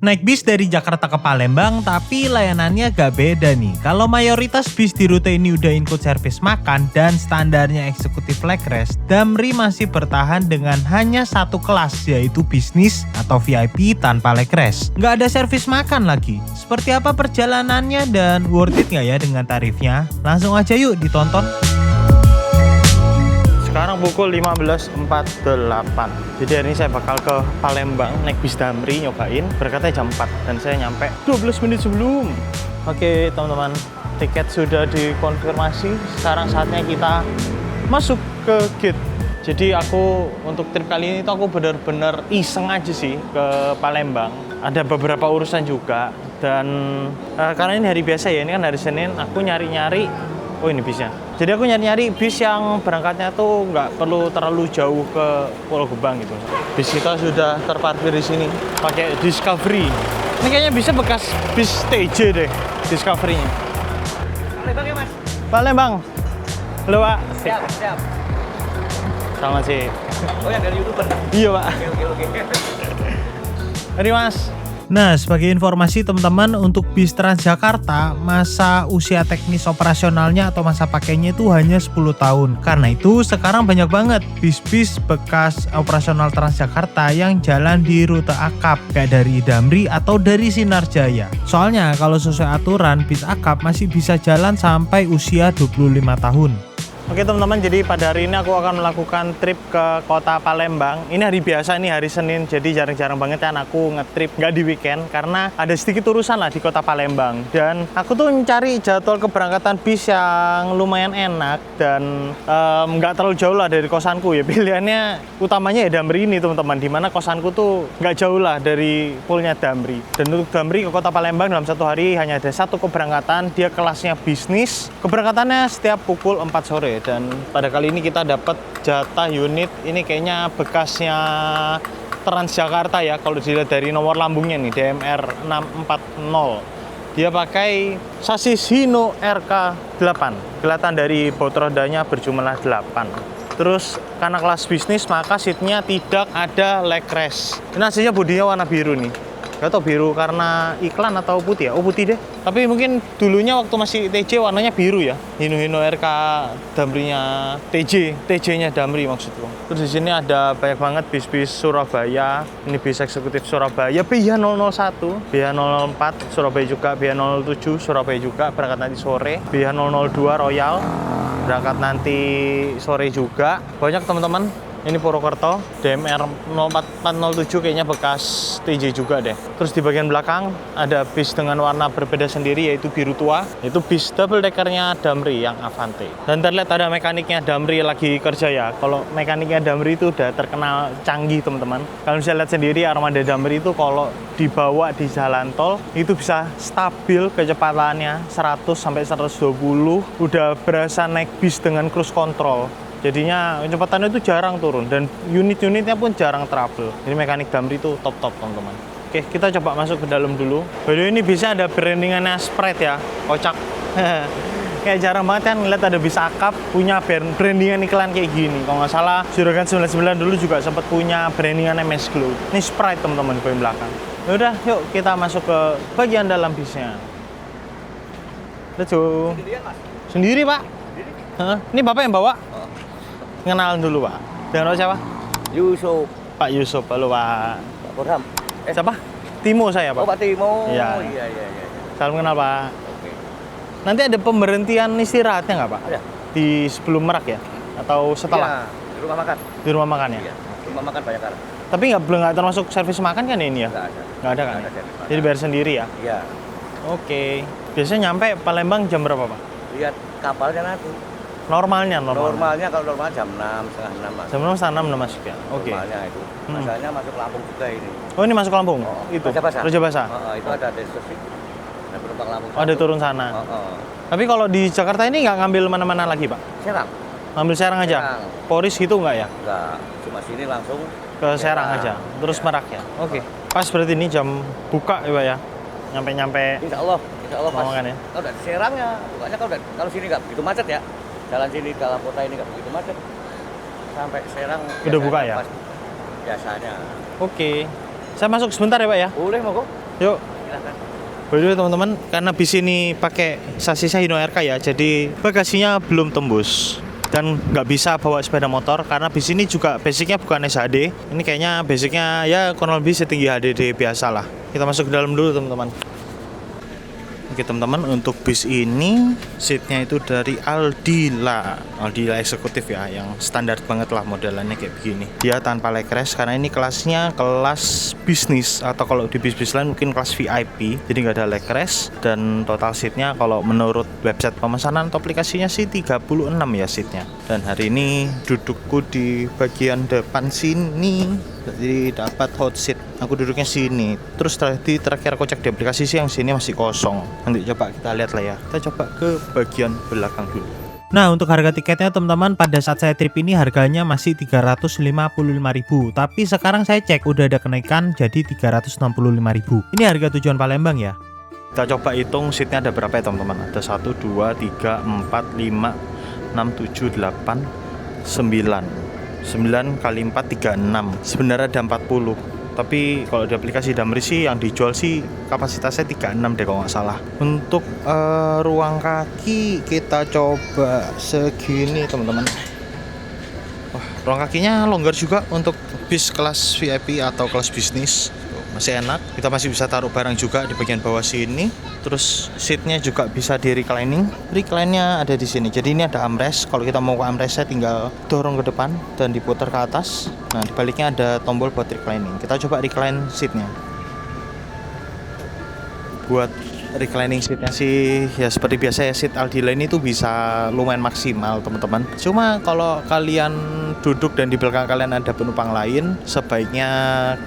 Naik bis dari Jakarta ke Palembang, tapi layanannya gak beda nih. Kalau mayoritas bis di rute ini udah include servis makan dan standarnya eksekutif leg rest, Damri masih bertahan dengan hanya satu kelas, yaitu bisnis atau VIP tanpa leg rest. Gak ada servis makan lagi. Seperti apa perjalanannya dan worth it gak ya dengan tarifnya? Langsung aja yuk ditonton. Sekarang pukul 15.48. Jadi hari ini saya bakal ke Palembang naik bis Damri nyobain. Berangkatnya jam 4 dan saya nyampe 12 menit sebelum. Oke teman-teman, tiket sudah dikonfirmasi. Sekarang saatnya kita masuk ke gate. Jadi aku untuk trip kali ini tuh aku bener-bener iseng aja sih ke Palembang. Ada beberapa urusan juga dan karena ini hari biasa ya, ini kan hari Senin, aku nyari-nyari. Oh ini bisnya. Jadi aku nyari-nyari bis yang berangkatnya tuh nggak perlu terlalu jauh ke Pulau Gebang gitu. Bis kita sudah terparkir di sini pakai Discovery. Ini kayaknya bisa bekas bis TJ deh, Discovery-nya. Palembang ya mas? Palembang. Halo Pak. Siap. Selamat sih. Oh yang dari YouTuber? Iya Pak. Oke. Mari Mas. Nah, sebagai informasi teman-teman, untuk bis Transjakarta, masa usia teknis operasionalnya atau masa pakainya itu hanya 10 tahun. Karena itu, sekarang banyak banget bis-bis bekas operasional Transjakarta yang jalan di rute akap, kayak dari Damri atau dari Sinarjaya. Soalnya, kalau sesuai aturan, bis akap masih bisa jalan sampai usia 25 tahun. Oke teman-teman, jadi pada hari ini aku akan melakukan trip ke kota Palembang. Ini hari biasa, ini hari Senin, jadi jarang-jarang banget kan aku nge-trip nggak di weekend karena ada sedikit urusan lah di kota Palembang. Dan aku tuh mencari jadwal keberangkatan bis yang lumayan enak dan nggak terlalu jauh lah dari kosanku ya. Pilihannya utamanya ya Damri ini teman-teman, dimana kosanku tuh nggak jauh lah dari poolnya Damri. Dan untuk Damri ke kota Palembang dalam satu hari hanya ada satu keberangkatan, dia kelasnya bisnis. Keberangkatannya setiap pukul 4 sore. Dan pada kali ini kita dapat jatah unit, ini kayaknya bekasnya Transjakarta ya, kalau dilihat dari nomor lambungnya nih, DMR 640. Dia pakai sasis Hino RK8. Kelihatan dari baut rodanya berjumlah 8. Terus karena kelas bisnis maka seatnya tidak ada leg rest. Ini hasilnya bodinya warna biru nih. Gak tau biru karena iklan atau putih ya? Oh putih deh. Tapi mungkin dulunya waktu masih TJ warnanya biru ya. Hino RK Damrinya TJ-nya Damri maksudku. Terus di sini ada banyak banget bis-bis Surabaya. Ini bis eksekutif Surabaya BH001, BH004 Surabaya juga, BH007 Surabaya juga berangkat nanti sore. BH002 Royal berangkat nanti sore juga. Banyak teman-teman. Ini Purwokerto, DMR 0407 kayaknya bekas TJ juga deh. Terus di bagian belakang ada bis dengan warna berbeda sendiri yaitu biru tua. Itu bis double deckernya Damri yang Avante. Dan terlihat ada mekaniknya Damri lagi kerja ya. Kalau mekaniknya Damri itu udah terkenal canggih teman-teman. Kalau bisa lihat sendiri armada Damri itu kalau dibawa di jalan tol itu bisa stabil kecepatannya 100 sampai 120. Udah berasa naik bis dengan cruise control. Jadinya kecepatannya itu jarang turun dan unit-unitnya pun jarang trouble. Jadi mekanik Damri itu top-top teman-teman. Oke, kita coba masuk ke dalam dulu. By the way, ini bisa ada brandingannya Sprite ya, kocak. Kayak jarang banget kan ngeliat ada bis akap punya brandingan iklan kayak gini. Kalau nggak salah, Juragan 99 dulu juga sempat punya brandingan MS Glow. Ini Sprite teman-teman di bagian belakang. Yaudah, yuk kita masuk ke bagian dalam bisnya. Let's go. Sendirian mas? Sendiri pak? Sendiri? Ini bapak yang bawa? Kenalan dulu pak. Dengan siapa? Yusuf. Pak Yusuf, halo pak. Pak Burham. Siapa? Timo saya pak. Oh Pak Timo. Iya. Iya. Salam kenal pak. Oke. Nanti ada pemberhentian istirahatnya nggak pak? Ada. Di sebelum Merak ya? Atau setelah? Iya, di rumah makan. Di rumah makan ya? Iya, rumah makan banyak kan. Tapi nggak termasuk servis makan kan ini ya? Nggak ada. Nggak ada kan? Nggak ada servis makan. Jadi bayar sendiri ya? Iya. Oke. Biasanya nyampe Palembang jam berapa pak? Lihat kapalnya nanti. Normalnya? Normalnya kalau normal jam 6, setengah 6 mas. Jam 6 udah masuk ya? Oke. Normalnya itu. Masalahnya masuk Lampung juga ini. Oh ini masuk Lampung? Oh, Itu? Rajabasa. Rajabasa? Itu ada destinasi. Ada penumpang Lampung. Oh ada turun sana? Tapi kalau di Jakarta ini nggak ngambil mana-mana lagi pak? Serang. Ngambil Serang aja? Serang. Poris gitu nggak ya? Enggak. Cuma sini langsung Ke Serang aja? Terus ya. Merak ya? Oke. Pas berarti ini jam buka ya pak ya? Nyampe-nyampe Insya Allah pas. makan ya? Kalau dari Serang ya, bukannya kalau sini nggak begitu macet ya. Jalan sini ke kota ini nggak begitu macet. Sampai Serang. Udah buka ya? Biasanya. Oke. Saya masuk sebentar ya pak ya? Boleh monggo. Yuk. Silakan. Boleh teman-teman, karena bis ini pakai sasisnya Hino RK ya, jadi bagasinya belum tembus dan nggak bisa bawa sepeda motor karena bis ini juga basicnya bukan SHD. Ini kayaknya basicnya ya kurang lebih setinggi HDD biasa lah. Kita masuk ke dalam dulu teman-teman. Oke teman-teman, untuk bis ini seatnya itu dari Aldila eksekutif ya, yang standar banget lah modelannya kayak begini. Dia tanpa legrest karena ini kelasnya kelas bisnis, atau kalau di bis-bis lain mungkin kelas VIP, jadi nggak ada legrest. Dan total seatnya kalau menurut website pemesanan atau aplikasinya sih 36 ya seatnya. Dan hari ini dudukku di bagian depan sini, jadi dapat hot seat. Aku duduknya sini. Terus terakhir aku cek di aplikasi sih yang sini masih kosong. Nanti coba kita lihat lah ya. Kita coba ke bagian belakang dulu. Nah, untuk harga tiketnya teman-teman, pada saat saya trip ini harganya masih 355.000. Tapi sekarang saya cek udah ada kenaikan jadi 365.000. Ini harga tujuan Palembang ya. Kita coba hitung seatnya ada berapa ya teman-teman. Ada 1, 2, 3, 4, 5, 6, 7, 8, 9 kali 4, 36. Sebenarnya ada 40. Tapi kalau di aplikasi Damri sih yang dijual sih kapasitasnya 36 deh kalau nggak salah. Untuk ruang kaki kita coba segini teman-teman. Wah, ruang kakinya longgar juga untuk bis kelas VIP atau kelas bisnis. Masih enak, kita masih bisa taruh barang juga di bagian bawah sini. Terus seatnya juga bisa di reclining. Recline-nya ada di sini. Jadi ini ada armrest. Kalau kita mau ke armrestnya tinggal dorong ke depan dan diputar ke atas. Nah, di baliknya ada tombol buat reclining. Kita coba recline seatnya. Buat reclining seatnya sih ya seperti biasa ya, seat Aldila ini tuh bisa lumayan maksimal teman-teman. Cuma kalau kalian duduk dan di belakang kalian ada penumpang lain, sebaiknya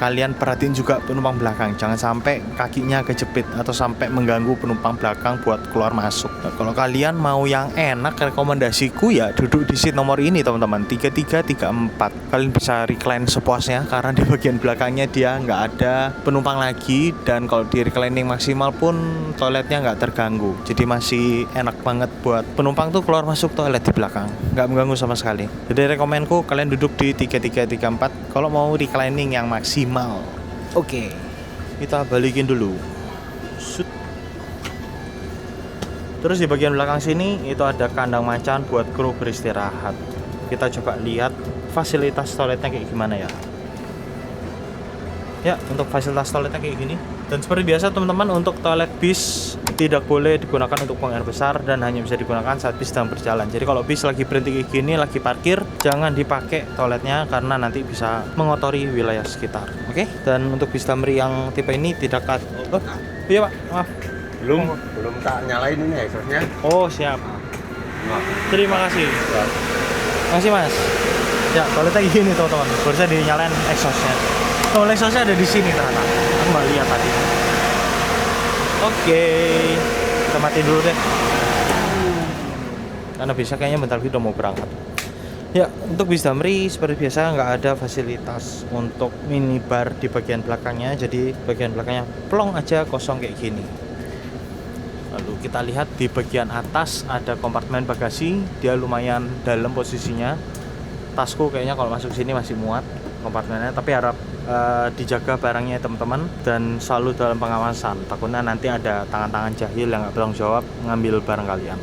kalian perhatiin juga penumpang belakang, jangan sampai kakinya kejepit atau sampai mengganggu penumpang belakang buat keluar masuk. Nah, kalau kalian mau yang enak, rekomendasiku ya duduk di seat nomor ini teman-teman, 33, 34. Kalian bisa recline sepuasnya karena di bagian belakangnya dia nggak ada penumpang lagi, dan kalau di reclining maksimal pun toiletnya nggak terganggu, jadi masih enak banget buat penumpang tuh keluar masuk toilet di belakang, nggak mengganggu sama sekali. Jadi rekomenku kalian duduk di 33, 34 kalau mau reclining yang maksimal. Oke, kita balikin dulu. Shoot. Terus di bagian belakang sini itu ada kandang macan buat kru beristirahat. Kita coba lihat fasilitas toiletnya kayak gimana ya. Ya, untuk fasilitas toiletnya kayak gini. Dan seperti biasa teman-teman, untuk toilet bis tidak boleh digunakan untuk buang air besar dan hanya bisa digunakan saat bis sedang berjalan. Jadi kalau bis lagi berhenti kayak gini, lagi parkir, jangan dipakai toiletnya karena nanti bisa mengotori wilayah sekitar. Oke? Dan untuk bis Damri yang tipe ini tidak iya Pak, maaf. Belum tak nyalain ini exhaustnya. Oh, siap. Terima kasih. Makasih Mas. Ya, toiletnya gini teman-teman. Barusan dinyalain exhaustnya. Oh, exhaustnya ada di sini ternyata. Aku nggak lihat tadi. Oke, kita matiin dulu deh. Karena bisa kayaknya bentar lagi udah mau berangkat. Ya, untuk bis Damri seperti biasa nggak ada fasilitas untuk minibar di bagian belakangnya. Jadi bagian belakangnya plong aja, kosong kayak gini. Lalu kita lihat di bagian atas ada kompartemen bagasi. Dia lumayan dalam posisinya. Tasku kayaknya kalau masuk sini masih muat kompartemennya, tapi harap dijaga barangnya teman-teman dan selalu dalam pengawasan. Takutnya nanti ada tangan-tangan jahil yang nggak bertanggung jawab ngambil barang kalian.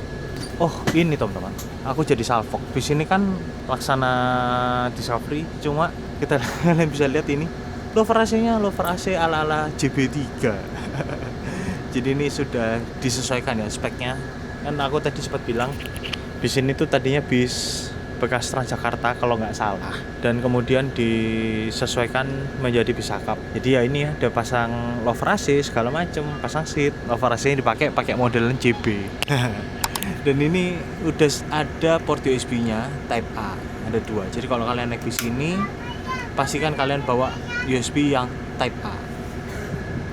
Oh, ini teman-teman, aku jadi salfok. Bis ini kan laksana Discovery, cuma kita kalian bisa lihat ini lover AC-nya lover AC ala-ala JB3. Jadi ini sudah disesuaikan ya speknya. Kan aku tadi sempat bilang bis ini tuh tadinya bis bekas Transjakarta kalau nggak salah, dan kemudian disesuaikan menjadi bis akap. Jadi ya ini ada pasang lover AC segala macem, pasang seat lover AC yang dipakai modelan JB. Dan ini udah ada port USB-nya Type A, ada 2. Jadi kalau kalian naik bis ini pastikan kalian bawa USB yang Type A.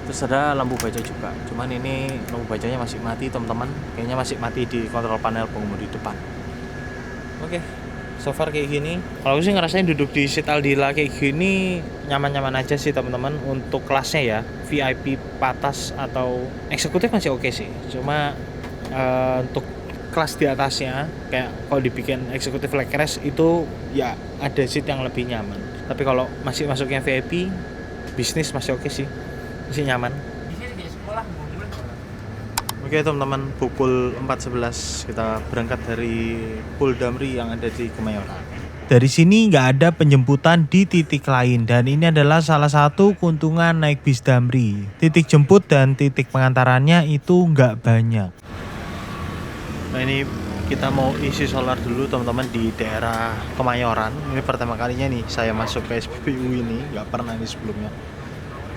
Terus ada lampu baca juga, cuman ini lampu bacanya masih mati teman-teman, kayaknya masih mati di kontrol panel pengemudi depan. Oke, so far kayak gini. Kalau aku sih ngerasain duduk di seat Aldila kayak gini nyaman-nyaman aja sih teman-teman. Untuk kelasnya ya VIP, patas atau eksekutif masih oke sih. Cuma untuk kelas di atasnya kayak kalau dibikin eksekutif legrest itu ya ada seat yang lebih nyaman. Tapi kalau masih masuknya VIP, bisnis masih oke sih, masih nyaman. Oke teman-teman, pukul 4.11 kita berangkat dari Pul Damri yang ada di Kemayoran. Dari sini nggak ada penjemputan di titik lain dan ini adalah salah satu keuntungan naik bis Damri. Titik jemput dan titik pengantarannya itu nggak banyak. Nah ini kita mau isi solar dulu teman-teman di daerah Kemayoran. Ini pertama kalinya nih saya masuk ke SPBU ini, nggak pernah nih sebelumnya.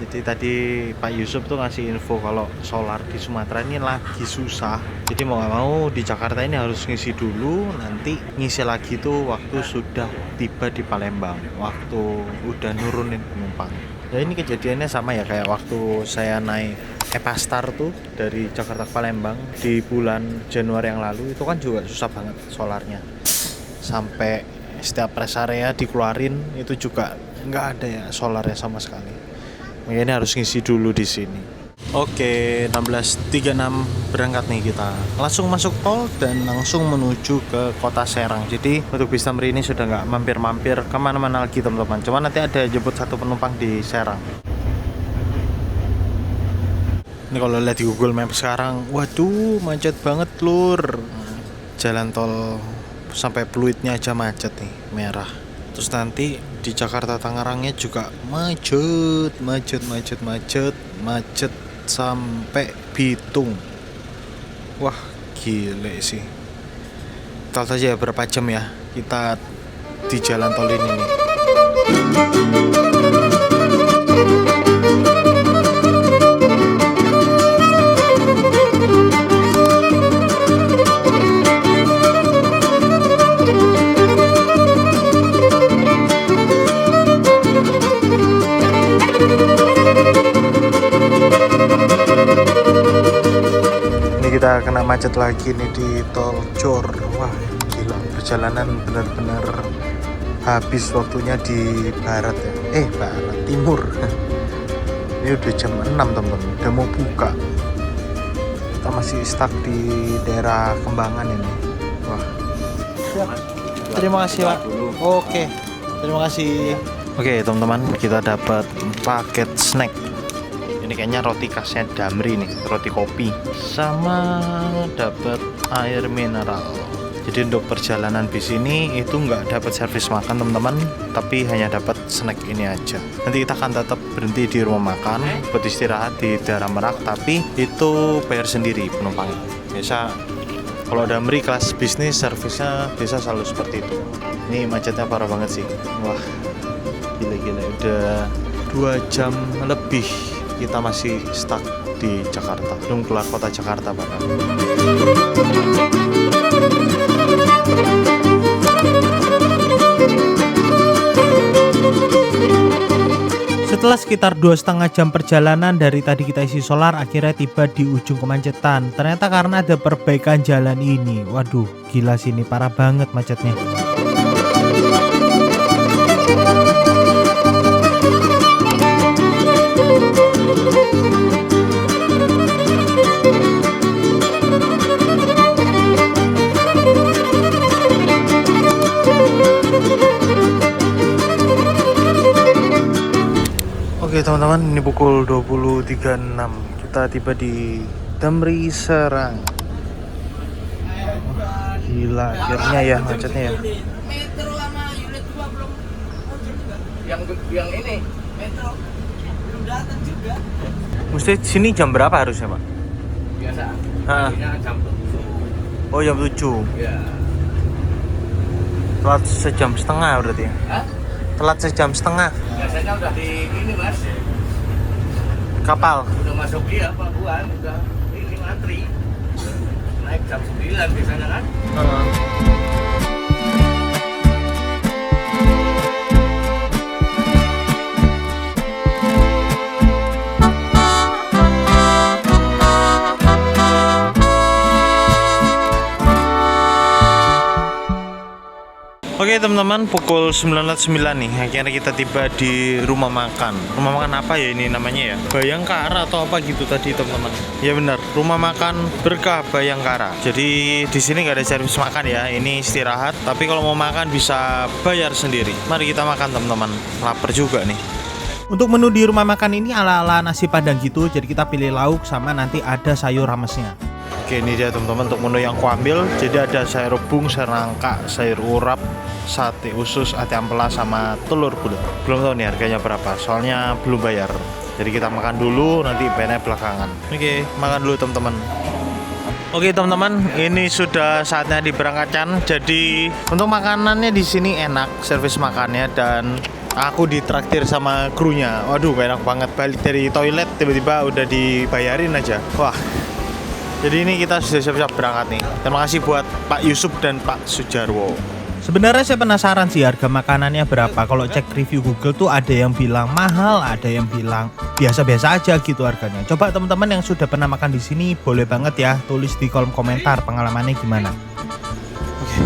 Jadi tadi Pak Yusuf tuh ngasih info kalau solar di Sumatera ini lagi susah. Jadi mau nggak mau di Jakarta ini harus ngisi dulu, nanti ngisi lagi tuh waktu sudah tiba di Palembang, waktu udah nurunin penumpang. Ya ini kejadiannya sama ya kayak waktu saya naik Epastar tuh dari Jakarta ke Palembang di bulan Januari yang lalu, itu kan juga susah banget solarnya. Sampai setiap rest area dikeluarin itu juga nggak ada ya solarnya sama sekali. Makanya harus ngisi dulu di sini. Oke, 16.36 berangkat nih kita. Langsung masuk tol dan langsung menuju ke kota Serang. Jadi untuk bis Damri ini sudah nggak mampir-mampir kemana-mana lagi teman-teman. Cuma nanti ada jemput satu penumpang di Serang. Ini kalau lihat di Google Maps sekarang, waduh macet banget lur. Jalan tol sampai Pluitnya aja macet nih, merah. Terus nanti di Jakarta Tangerangnya juga macet sampai Bitung. Wah gile sih. Tahu saja berapa jam ya kita di jalan tol ini nih. Kita kena macet lagi nih di tol Jor. Wah gila, perjalanan benar-benar habis waktunya di barat ya. Barat timur. Ini udah jam 6 teman-teman, udah mau buka. Kita masih stuck di daerah Kembangan ini. Wah. Terima kasih Pak. Oke. Terima kasih. Oke teman-teman, kita dapat paket snack. Ini kayaknya roti khasnya Damri nih, roti kopi, sama dapat air mineral. Jadi untuk perjalanan bis ini itu nggak dapat servis makan teman-teman, tapi hanya dapat snack ini aja. Nanti kita akan tetap berhenti di rumah makan buat istirahat di daerah Merak, tapi itu bayar sendiri penumpangnya. Biasa kalau Damri kelas bisnis servisnya biasa selalu seperti itu. Ini macetnya parah banget sih. Wah gila-gila, udah 2 jam lebih kita masih stuck di Jakarta, belum keluar kota Jakarta bahkan. Setelah sekitar 2,5 jam perjalanan dari tadi kita isi solar, akhirnya tiba di ujung kemacetan. Ternyata karena ada perbaikan jalan ini. Waduh, gila sini parah banget macetnya. Oke teman-teman, ini pukul 20.36. Kita tiba di Damri Serang. Gila, akhirnya ya macetnya ya. Metro sama unit 2 belum. Yang ini Metro belum datang juga. Mesti sini jam berapa harusnya, Pak? Biasa. Jam 7. Oh, jam 7. Ya. Telat sejam setengah berarti ya? Hah? Telat sejam setengah. Biasanya udah di ini Mas. Kapal. Udah masuk dia pelabuhan, udah ini ngantri. Naik jam 9 biasanya kan? Oke teman-teman, pukul 9.09 nih. Akhirnya kita tiba di rumah makan. Rumah makan apa ya ini namanya ya? Bayangkara atau apa gitu tadi teman-teman. Ya benar, rumah makan Berkah Bayangkara. Jadi di sini nggak ada servis makan ya. Ini istirahat. Tapi kalau mau makan bisa bayar sendiri. Mari kita makan teman-teman. Lapar juga nih. Untuk menu di rumah makan ini ala-ala nasi padang gitu. Jadi kita pilih lauk sama nanti ada sayur ramesnya. Oke, ini dia teman-teman untuk menu yang kuambil. Jadi ada sayur rebung, sayur nangka, sayur urap, sate usus, ati ampela, sama telur bulat. Belum tahu nih harganya berapa, soalnya belum bayar. Jadi kita makan dulu, nanti bayarnya belakangan. Oke, makan dulu teman-teman. Oke teman-teman, ini sudah saatnya diberangkatkan. Jadi untuk makanannya di sini enak, servis makannya, dan aku ditraktir sama krunya. Waduh, enak banget. Balik dari toilet tiba-tiba udah dibayarin aja. Wah. Jadi ini kita sudah siap-siap berangkat nih. Terima kasih buat Pak Yusuf dan Pak Sujarwo. Sebenarnya saya penasaran sih harga makanannya berapa. Kalau cek review Google tuh ada yang bilang mahal, ada yang bilang biasa-biasa aja gitu harganya. Coba teman-teman yang sudah pernah makan di sini boleh banget ya tulis di kolom komentar pengalamannya gimana. Oke.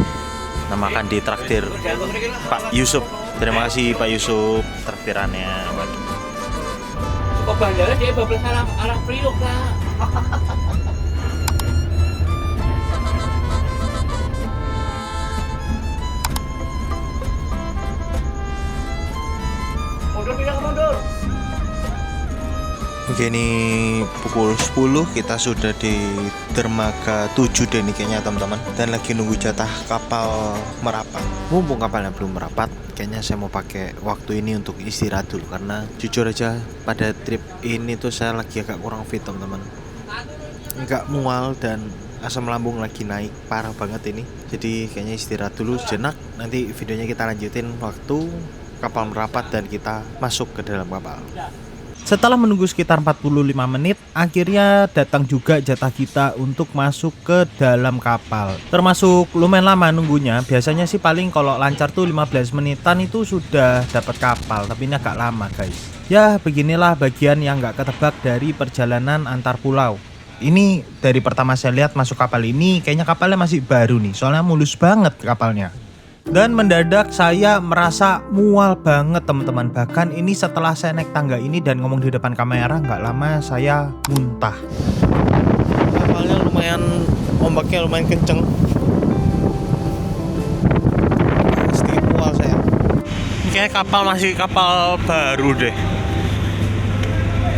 Kita makan di traktir Pak Yusuf. Terima kasih Pak Yusuf traktirannya. Kok bandara dia bablas arah Priok lah. Mundur. Oke, ini pukul 10 kita sudah di dermaga 7 deh nih kayaknya teman-teman, dan lagi nunggu jatah kapal merapat. Mumpung kapalnya belum merapat, kayaknya saya mau pakai waktu ini untuk istirahat dulu, karena jujur aja pada trip ini tuh saya lagi agak kurang fit teman-teman, nggak mual dan asam lambung lagi naik parah banget ini. Jadi kayaknya istirahat dulu sejenak, nanti videonya kita lanjutin waktu kapal merapat dan kita masuk ke dalam kapal. Setelah menunggu sekitar 45 menit, akhirnya datang juga jatah kita untuk masuk ke dalam kapal. Termasuk lumayan lama nunggunya. Biasanya sih paling kalau lancar tuh 15 menitan itu sudah dapat kapal, tapi ini agak lama guys. Ya beginilah bagian yang gak ketebak dari perjalanan antar pulau. Ini dari pertama saya lihat masuk kapal ini, kayaknya kapalnya masih baru nih, soalnya mulus banget kapalnya. Dan mendadak saya merasa mual banget teman-teman. Bahkan ini setelah saya naik tangga ini dan ngomong di depan kamera, nggak lama saya muntah. Kapalnya lumayan, ombaknya lumayan kenceng. Sedikit mual saya. Kayaknya kapal masih kapal baru deh.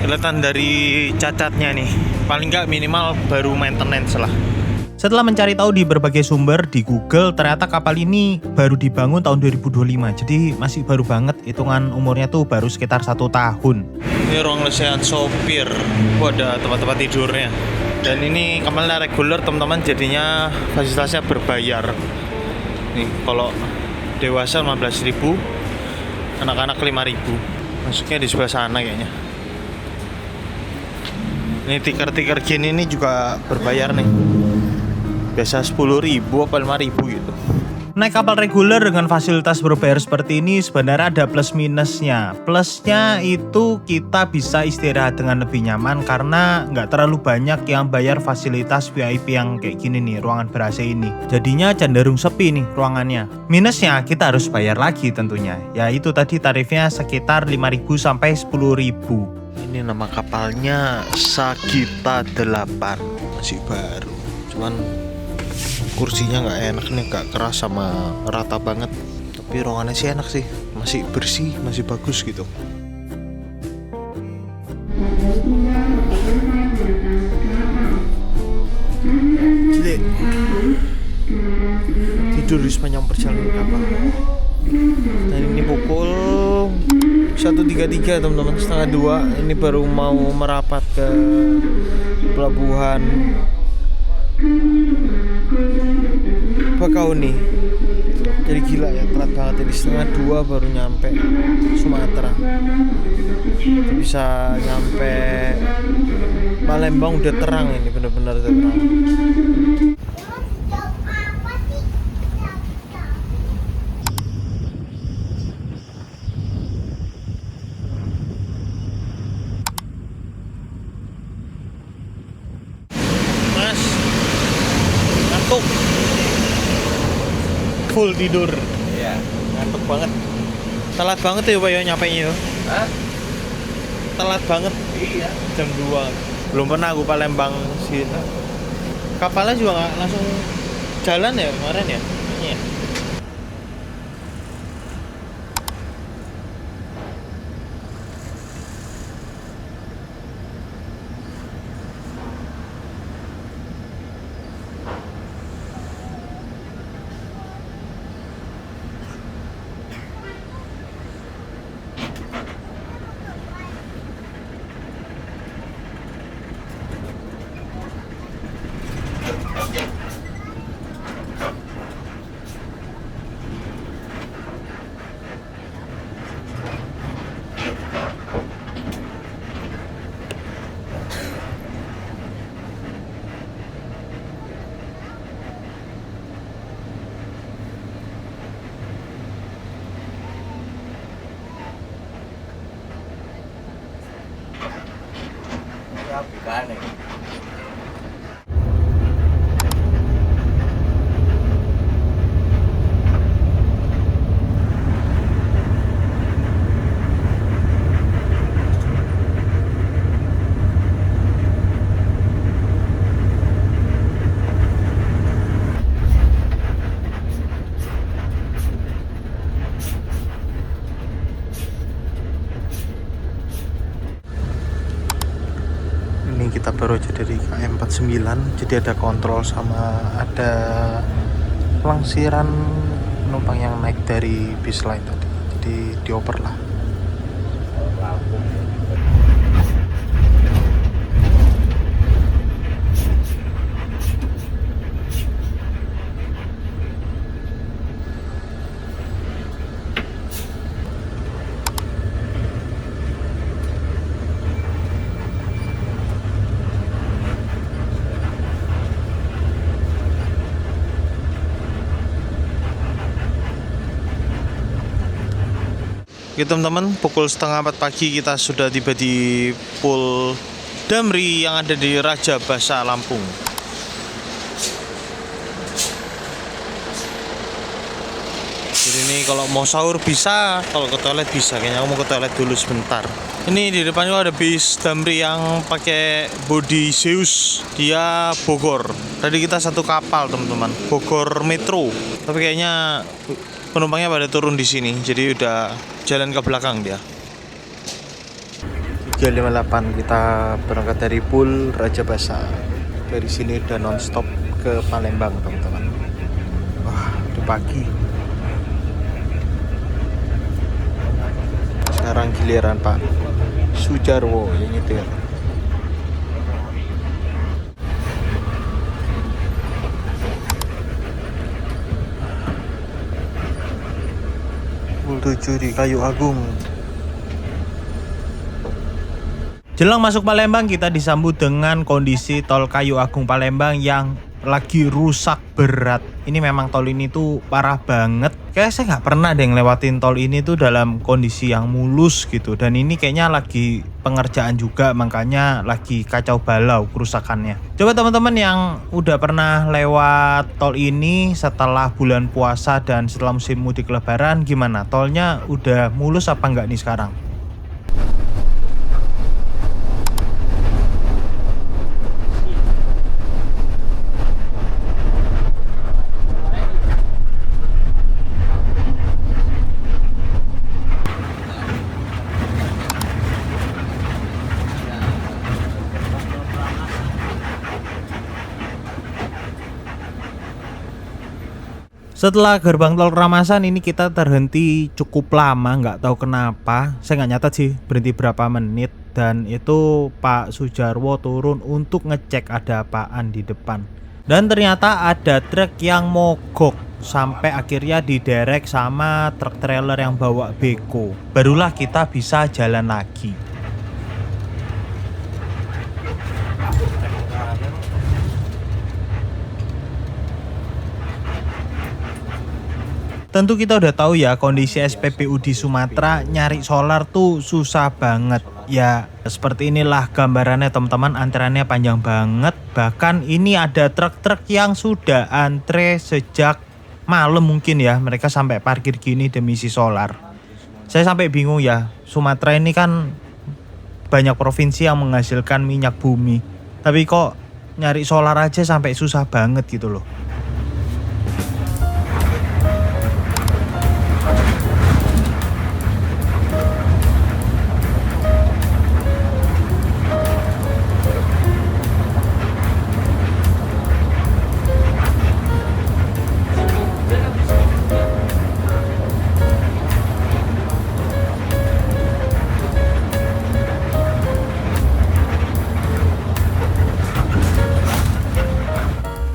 Kelihatan dari cacatnya nih. Paling nggak minimal baru maintenance lah. Setelah mencari tahu di berbagai sumber di Google, ternyata kapal ini baru dibangun tahun 2025. Jadi masih baru banget, hitungan umurnya tuh baru sekitar 1 tahun. Ini ruang lesehan sopir. Ada tempat-tempat tidurnya. Dan ini kapalnya reguler teman-teman, jadinya fasilitasnya berbayar. Nih, kalau dewasa 15.000, anak-anak 5.000. Masuknya di sebelah sana kayaknya. Ini tiker-tiker gini ini juga berbayar nih. Biasa 10.000 apa 5.000 gitu. Naik kapal reguler dengan fasilitas berbayar seperti ini sebenarnya ada plus minusnya. Plusnya itu kita bisa istirahat dengan lebih nyaman karena nggak terlalu banyak yang bayar fasilitas VIP yang kayak gini nih, ruangan ber-AC ini. Jadinya cenderung sepi nih ruangannya. Minusnya kita harus bayar lagi tentunya. Ya itu tadi tarifnya sekitar 5.000 sampai 10.000. Ini nama kapalnya Sagita 8, masih baru. Cuman kursinya nggak enak nih, nggak keras sama rata banget. Tapi ruangannya sih enak sih, masih bersih, masih bagus gitu. Jadi tidur di sepanjang perjalanan kapal. Dan ini pukul 1.33 teman-teman, setengah 2. Ini baru mau merapat ke pelabuhan Bakauni. Jadi gila ya, telat banget ini, setengah 2 baru nyampe Sumatera. Bisa nyampe Palembang udah terang, ini bener-bener udah terang. Mas, ngantuk. Full tidur. Iya. Ngantuk banget. Telat banget ya Pak ya nyampenya ya. Hah? Telat banget. Iya. Jam 2. Belum pernah aku Palembang sih. Kapalnya juga nggak langsung jalan ya kemarin ya. Iya. makanya. Ini kita baru aja dari KM 49, jadi ada kontrol sama ada pelangsiran penumpang yang naik dari bis lain tadi, jadi dioper lah. Oke teman-teman, pukul 3:30 pagi kita sudah tiba di Pul Damri yang ada di Raja Basa, Lampung. Jadi ini kalau mau sahur bisa, kalau ke toilet bisa. Kayaknya aku mau ke toilet dulu sebentar. Ini di depan juga ada bis Damri yang pakai bodi Zeus. Dia Bogor. Tadi kita satu kapal teman-teman, Bogor Metro. Tapi kayaknya penumpangnya pada turun di sini, jadi udah jalan ke belakang dia. 358 kita berangkat dari Pul Raja Basa. Dari sini udah nonstop ke Palembang teman-teman. Wah, udah pagi. Sekarang giliran Pak Sujarwo yang nyetir. Pul 7 di Kayu Agung. Jelang masuk Palembang kita disambut dengan kondisi tol Kayu Agung Palembang yang lagi rusak berat. Ini memang tol ini tuh parah banget. Kayak saya nggak pernah deh ngelewatin tol ini tuh dalam kondisi yang mulus gitu. Dan ini kayaknya lagi pengerjaan juga, makanya lagi kacau balau kerusakannya. Coba teman-teman yang udah pernah lewat tol ini setelah bulan puasa dan setelah musim mudik lebaran, gimana? Tolnya udah mulus apa nggak nih sekarang? Setelah gerbang tol Ramasan ini kita terhenti cukup lama, nggak tahu kenapa. Saya nggak nyatet sih berhenti berapa menit. Dan itu Pak Sujarwo turun untuk ngecek ada apaan di depan. Dan ternyata ada truk yang mogok sampai akhirnya diderek sama truk trailer yang bawa beko. Barulah kita bisa jalan lagi. Tentu kita udah tahu ya kondisi SPBU di Sumatera, nyari solar tuh susah banget. Ya seperti inilah gambarannya teman-teman, antreannya panjang banget. Bahkan ini ada truk-truk yang sudah antre sejak malam mungkin ya. Mereka sampai parkir gini demi si solar. Saya sampai bingung ya, Sumatera ini kan banyak provinsi yang menghasilkan minyak bumi. Tapi kok nyari solar aja sampai susah banget gitu loh.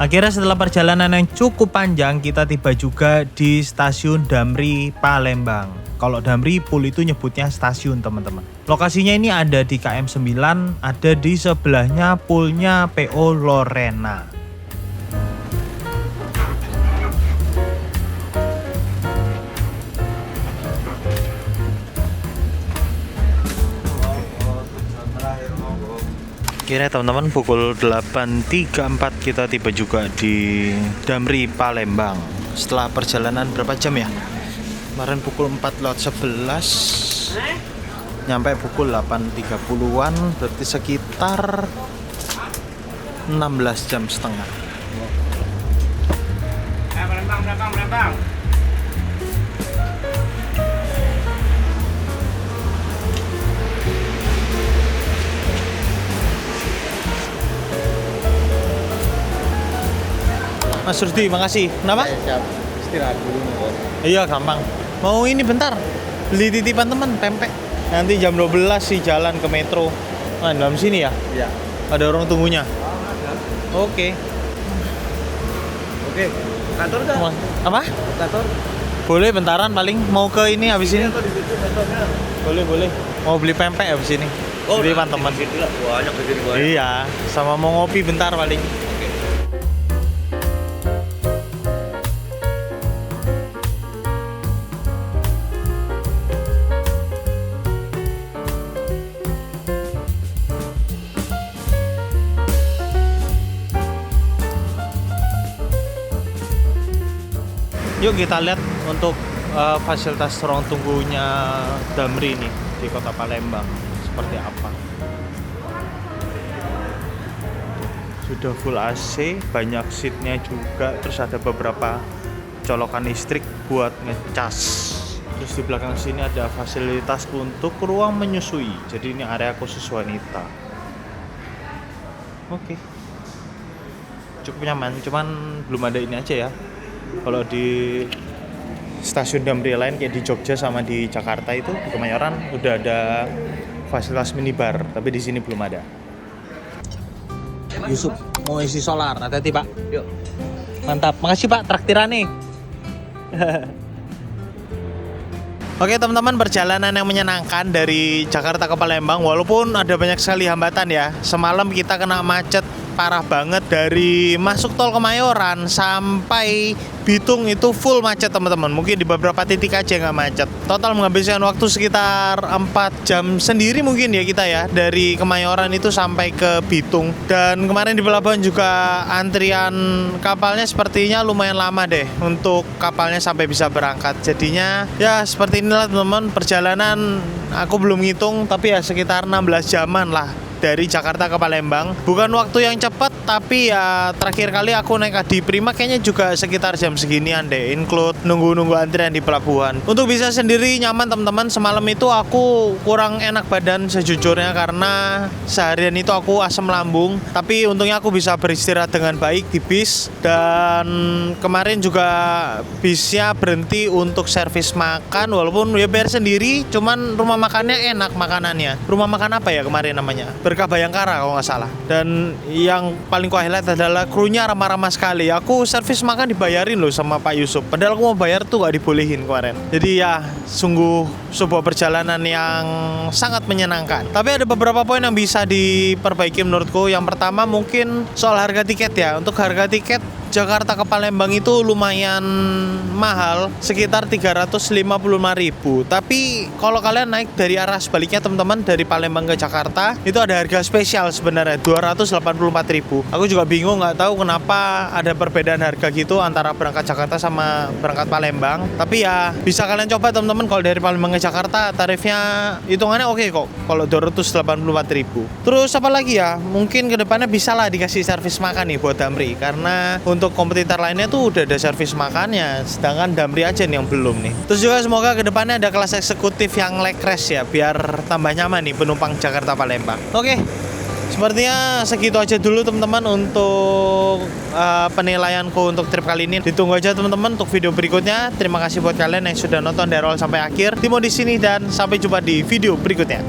Akhirnya setelah perjalanan yang cukup panjang, kita tiba juga di stasiun Damri Palembang. Kalau Damri, Pul itu nyebutnya stasiun teman-teman. Lokasinya ini ada di KM 9, ada di sebelahnya Pulnya PO Lorena. Akhirnya teman-teman pukul 8.34 kita tiba juga di Damri Palembang. Setelah perjalanan berapa jam ya? Kemarin pukul 4:11 nyampe pukul 8.30-an, berarti sekitar 16 jam setengah. Belakang. Mas Rusdi, makasih. Kenapa? Siap. Istirahat dulu Bos. Iya, gampang. Mau ini bentar, beli titipan teman, pempek. Nanti jam 12 sih jalan ke metro. Nah, dalam sini ya? Iya. Ada orang tunggunya? Oke. Oke. Kantor dah. Apa? Kantor. Boleh bentaran paling. Mau ke ini habis ini? Di situ kantornya. Boleh. Mau beli pempek habis ini. Titipan teman. Di sini lah, banyak di sini banyak. Iya, sama mau ngopi bentar paling. Yuk kita lihat untuk fasilitas ruang tunggunya Damri nih di Kota Palembang seperti apa. Sudah full AC, banyak seatnya juga, terus ada beberapa colokan listrik buat ngecas. Terus di belakang sini ada fasilitas untuk ruang menyusui, jadi ini area khusus wanita. Oke. Cukup nyaman, cuman belum ada ini aja ya. Kalau di stasiun Damri lain kayak di Jogja sama di Jakarta itu di Kemayoran udah ada fasilitas minibar, tapi di sini belum ada. Yusuf mau isi solar, hati-hati Pak. Yuk. Mantap, makasih Pak traktirannya. Oke teman-teman, perjalanan yang menyenangkan dari Jakarta ke Palembang, walaupun ada banyak sekali hambatan ya. Semalam kita kena macet parah banget dari masuk tol Kemayoran sampai Bitung itu full macet teman-teman. Mungkin di beberapa titik aja nggak macet. Total menghabiskan waktu sekitar 4 jam sendiri mungkin ya kita ya, dari Kemayoran itu sampai ke Bitung. Dan kemarin di pelabuhan juga antrian kapalnya sepertinya lumayan lama deh untuk kapalnya sampai bisa berangkat. Jadinya ya seperti inilah teman-teman perjalanan. Aku belum ngitung tapi ya sekitar 16 jaman lah dari Jakarta ke Palembang. Bukan waktu yang cepat, tapi ya terakhir kali aku naik Adi Prima kayaknya juga sekitar jam seginian deh, include nunggu antrian di pelabuhan. Untuk bisa sendiri nyaman teman-teman, semalam itu aku kurang enak badan sejujurnya karena seharian itu aku asam lambung. Tapi untungnya aku bisa beristirahat dengan baik di bis, dan kemarin juga bisnya berhenti untuk servis makan, walaupun ya bayar sendiri, cuman rumah makannya enak makanannya. Rumah makan apa ya kemarin namanya? Berkah Bayangkara kalau nggak salah. Dan yang paling ku highlight adalah krunya ramah-ramah sekali. Aku servis makan dibayarin loh sama Pak Yusuf, padahal aku mau bayar tuh gak dibolehin kemarin. Jadi ya sungguh sebuah perjalanan yang sangat menyenangkan. Tapi ada beberapa poin yang bisa diperbaiki menurutku. Yang pertama mungkin soal harga tiket ya. Untuk harga tiket Jakarta ke Palembang itu lumayan mahal, sekitar 355.000. Tapi kalau kalian naik dari arah sebaliknya teman-teman, dari Palembang ke Jakarta, itu ada harga spesial sebenarnya 284.000. Aku juga bingung, nggak tahu kenapa ada perbedaan harga gitu antara berangkat Jakarta sama berangkat Palembang. Tapi ya bisa kalian coba teman-teman, kalau dari Palembang ke Jakarta tarifnya hitungannya oke kok kalau 284.000. Terus apa lagi ya? Mungkin kedepannya bisa lah dikasih servis makan nih buat Damri, karena untuk kompetitor lainnya tuh udah ada servis makannya, sedangkan Damri aja nih yang belum nih. Terus juga semoga kedepannya ada kelas eksekutif yang leg rest ya, biar tambah nyaman nih penumpang Jakarta Palembang. Oke, sepertinya segitu aja dulu teman-teman untuk penilaianku untuk trip kali ini. Ditunggu aja teman-teman untuk video berikutnya. Terima kasih buat kalian yang sudah nonton dari awal sampai akhir. Timo di sini dan sampai jumpa di video berikutnya.